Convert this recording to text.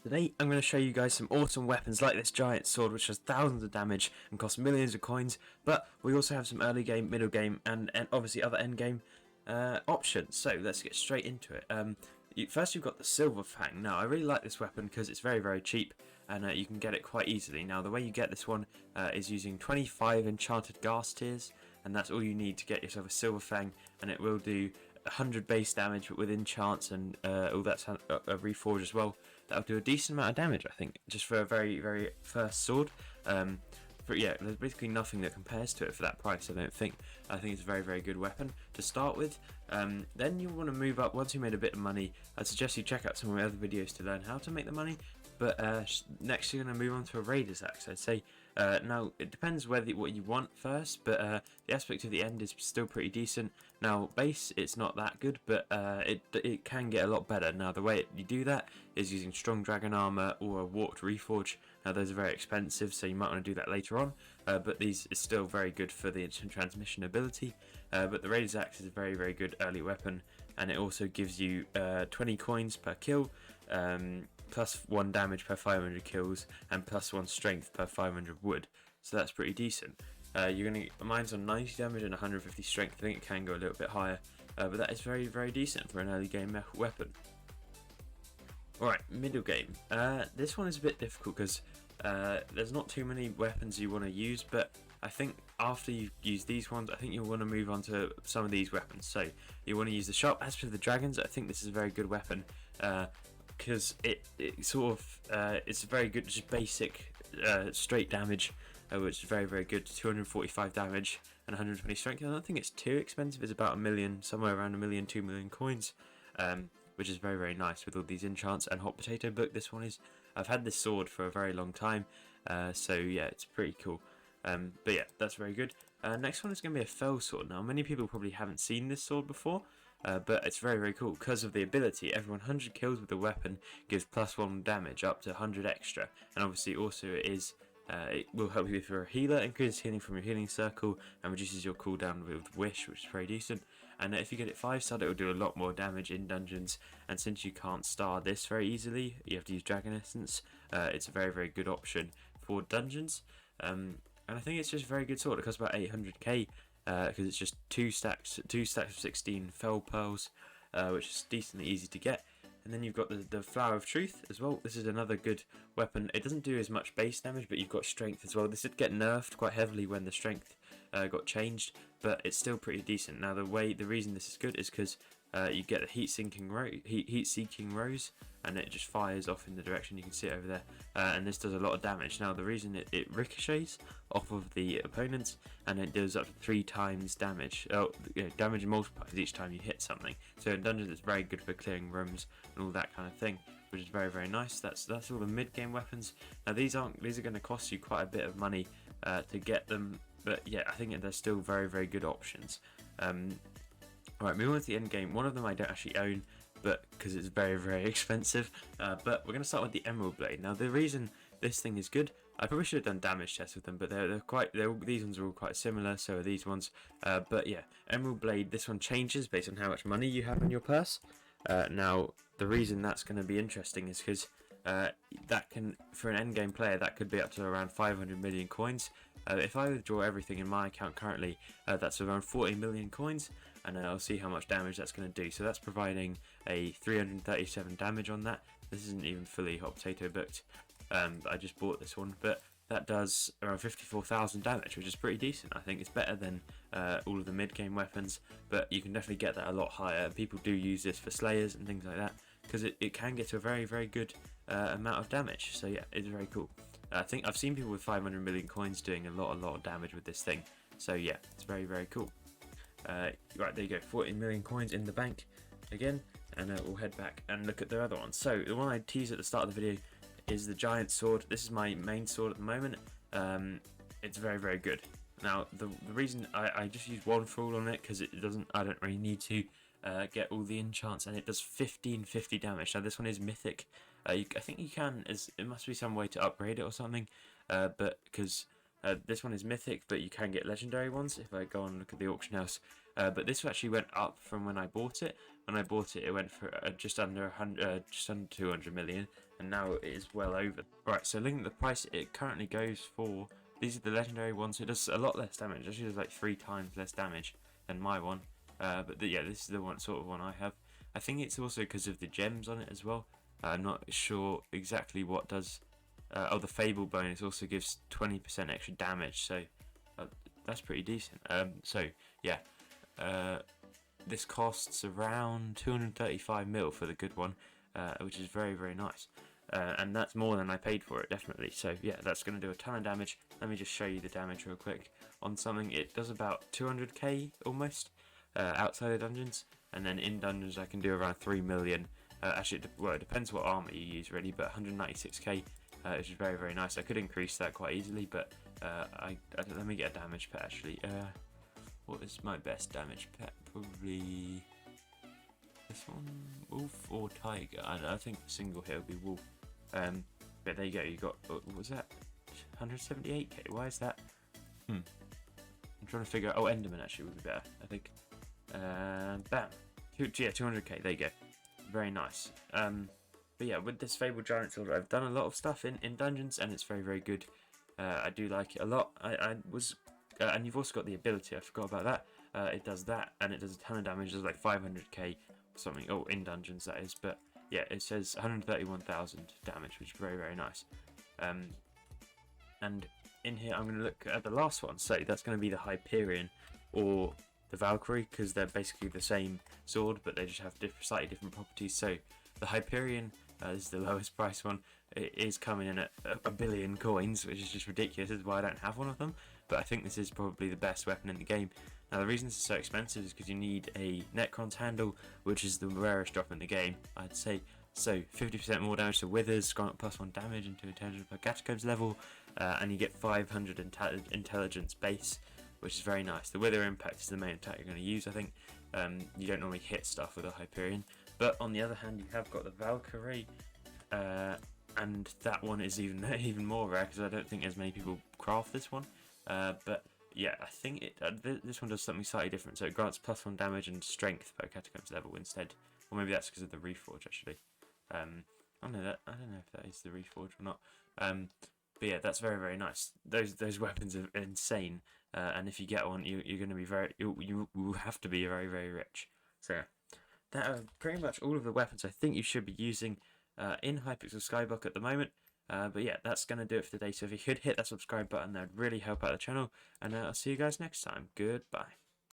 Today I'm going to show you guys some awesome weapons like this giant sword which does thousands of damage and costs millions of coins, but we also have some early game, middle game and obviously other end game options. So let's get straight into it. First you've got the silver Fang. Now I really like this weapon because it's very cheap and you can get it quite easily. Now the way you get this one is using 25 enchanted gas tiers, and that's all you need to get yourself a silver Fang, and it will do 100 base damage, but with enchants and all that's a reforge as well. That'll do a decent amount of damage, I think, just for a very first sword. But yeah, there's basically nothing that compares to it for that price, I don't think. I think it's a very good weapon to start with. Then you want to move up. Once you made a bit of money, I'd suggest you check out some of my other videos to learn how to make the money. But next you're going to move on to a Raider's Axe, I'd say. Now, it depends what you want first, but the aspect of the end is still pretty decent. Now, base, it's not that good, but it can get a lot better. Now, the way you do that is using strong dragon armor or a warped reforge. Now, those are very expensive, so you might want to do that later on, but these is still very good for the instant transmission ability. But the Raider's Axe is a very good early weapon, and it also gives you 20 coins per kill, plus 1 damage per 500 kills, and plus 1 strength per 500 wood. So that's pretty decent. Mine's on 90 damage and 150 strength. I think it can go a little bit higher, but that is very decent for an early game weapon. Alright, middle game. This one is a bit difficult because there's not too many weapons you want to use, but I think after you use these ones, I think you'll want to move on to some of these weapons. So you want to use the sharp. As for the dragons, I think this is a very good weapon because it's a very good, just basic straight damage, which is very good. 245 damage and 120 strength. I don't think it's too expensive. It's about 1 million, somewhere around 1 million, 2 million coins. Which is very nice with all these enchants and hot potato book. This one is. I've had this sword for a very long time, so yeah, it's pretty cool. But yeah, that's very good. Next one is going to be a fell sword. Now, many people probably haven't seen this sword before, but it's very cool because of the ability. Every 100 kills with the weapon gives +1 damage, up to 100 extra, and obviously also it will help you if you're a healer, increases healing from your healing circle, and reduces your cooldown with wish, which is very decent. And if you get it 5-starred, it will do a lot more damage in dungeons, and since you can't star this very easily, you have to use Dragon Essence. It's a very good option for dungeons, and I think it's just a very good sword. It costs about 800k because it's just two stacks of 16 fell pearls, which is decently easy to get. And then you've got the Flower of Truth as well. This is another good weapon. It doesn't do as much base damage, but you've got strength as well. This did get nerfed quite heavily when the strength got changed, but it's still pretty decent. Now the reason this is good is because you get the heat-seeking rose, and it just fires off in the direction. You can see it over there, and this does a lot of damage. Now the reason it ricochets off of the opponents, and it does up to 3 times damage. Damage multiplies each time you hit something. So in dungeons, it's very good for clearing rooms and all that kind of thing, which is very nice. That's all the mid-game weapons. Now these are going to cost you quite a bit of money to get them, but yeah, I think they're still very good options. Alright, moving on to the end game. One of them I don't actually own, but because it's very expensive. But we're going to start with the Emerald Blade. Now the reason this thing is good, I probably should have done damage tests with them, but these ones are all quite similar, so are these ones. But yeah, Emerald Blade, this one changes based on how much money you have in your purse. Now the reason that's going to be interesting is because that can, for an endgame player, that could be up to around 500 million coins. If I withdraw everything in my account currently, that's around 40 million coins, and I'll see how much damage that's going to do. So that's providing a 337 damage on that. This isn't even fully hot potato booked. I just bought this one, but that does around 54,000 damage, which is pretty decent. I think it's better than all of the mid-game weapons, but you can definitely get that a lot higher. People do use this for slayers and things like that, because it can get to a very good amount of damage. So yeah, it's very cool. I think I've seen people with 500 million coins doing a lot of damage with this thing. So yeah, it's very cool. Right, there you go, 14 million coins in the bank again, and we'll head back and look at the other one. So the one I teased at the start of the video is the giant sword. This is my main sword at the moment. It's very good. Now the reason I just use one fool on it because I don't really need to get all the enchants, and it does 1550 damage. Now this one is mythic. I think you can, it must be some way to upgrade it or something, but because this one is mythic, but you can get legendary ones if I go and look at the auction house. But this actually went up from when I bought it. When I bought it, it went for just under 200 million, and now it is well over. Right, so looking at the price it currently goes for, these are the legendary ones, so it does a lot less damage. It actually does like 3 times less damage than my one. But yeah, this is the one sort of one I have. I think it's also because of the gems on it as well. I'm not sure exactly what does. Oh, the Fable bonus also gives 20% extra damage, so that's pretty decent. So yeah, this costs around 235 mil for the good one, which is very, very nice. And that's more than I paid for it, definitely. So yeah, that's going to do a ton of damage. Let me just show you the damage real quick. On something, it does about 200k almost outside of dungeons, and then in dungeons I can do around 3 million. Actually, well, it depends what armor you use really, but 196k, which is very, very nice. I could increase that quite easily, but let me get a damage pet actually. What is my best damage pet? Probably this one, wolf or tiger. I think single here would be wolf. But there you go. You got, what was that? 178k. Why is that? I'm trying to figure out. Oh, Enderman actually would be better, I think. Bam. Yeah, 200k. There you go. Very nice. But yeah, with this Fabled Giant Sword, I've done a lot of stuff in dungeons, and it's very, very good. I do like it a lot. And you've also got the ability. I forgot about that. It does that, and it does a ton of damage. It does like 500k or something. Oh, in dungeons that is. But yeah, it says 131,000 damage, which is very, very nice. And in here, I'm going to look at the last one. So that's going to be the Hyperion or the Valkyrie, because they're basically the same sword, but they just have slightly different properties. So the Hyperion, this is the lowest price one. It is coming in at a billion coins, which is just ridiculous. This is why I don't have one of them. But I think this is probably the best weapon in the game. Now the reason this is so expensive is because you need a Necron's handle, which is the rarest drop in the game, I'd say. So 50% more damage to withers, grant +1 damage into intelligence per catacombs level, and you get 500 intelligence base, which is very nice. The wither impact is the main attack you're going to use, I think. You don't normally hit stuff with a Hyperion. But on the other hand, you have got the Valkyrie, and that one is even more rare because I don't think as many people craft this one. But yeah, I think this one does something slightly different. So it grants +1 damage and strength per catacombs level instead. Or maybe that's because of the Reforge actually. I don't know if that is the Reforge or not. But yeah, that's very, very nice. Those weapons are insane, and if you get one, you're going to be you will have to be very, very rich. So that are pretty much all of the weapons I think you should be using in Hypixel Skyblock at the moment. But yeah, that's going to do it for today. So if you could hit that subscribe button, that would really help out the channel. And I'll see you guys next time. Goodbye.